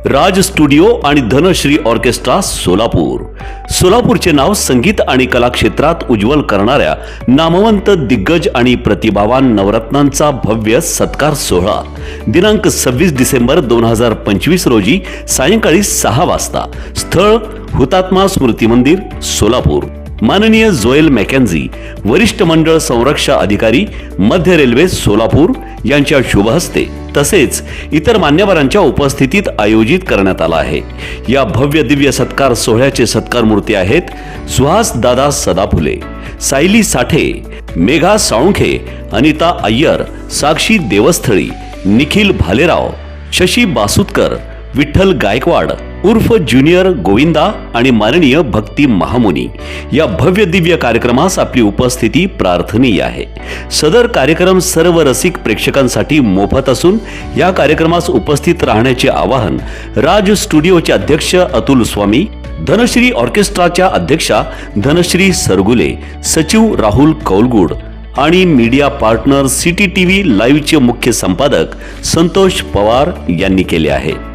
राज studio आणि Dhanashree orchestra Solapur. सोलापूरचे नाव संगीत आणि कला क्षेत्रात उज्ज्वल करणाऱ्या नामवंत दिग्गज आणि प्रतिभावान नवरत्नांचा भव्य सत्कार सोहळा दिनांक 26 डिसेंबर 2025 रोजी सायंकाळी 6 वाजता। स्थळ हुतात्मा स्मृती मंदिर सोलापूर। माननीय जोएल मॅकेन्झी वरिष्ठ मंडळ संरक्षण अधिकारी मध्य रेल्वे सोलापूर यांच्या शुभ हस्ते तसेच इतर मान्यवरांच्या उपस्थितीत आयोजित करण्यात आला आहे। या भव्य दिव्य सत्कार सोहळ्याचे सत्कार मूर्ती आहेत सुहास दादा सदाफुले, सायली साठे, मेघा साळुंखे, अनिता अय्यर, साक्षी देवस्थळी, निखिल भालेराव, शशी बासुतकर, विठ्ठल गायकवाड उर्फ ज्युनियर गोविंदा आणि माननीय भक्ती महामुनी। या भव्य दिव्य कार्यक्रमास आपली उपस्थिती प्रार्थनीय आहे। सदर कार्यक्रम सर्व रसिक प्रेक्षकांसाठी मोफत असून या कार्यक्रमास उपस्थित राहण्याचे आवाहन राज स्टुडिओचे अध्यक्ष अतुल स्वामी, धनश्री ऑर्केस्ट्राच्या अध्यक्षा धनश्री सरगुले, सचिव राहुल कौलगुड आणि मीडिया पार्टनर सिटी टीव्ही लाईव्हचे मुख्य संपादक संतोष पवार यांनी केले आहे।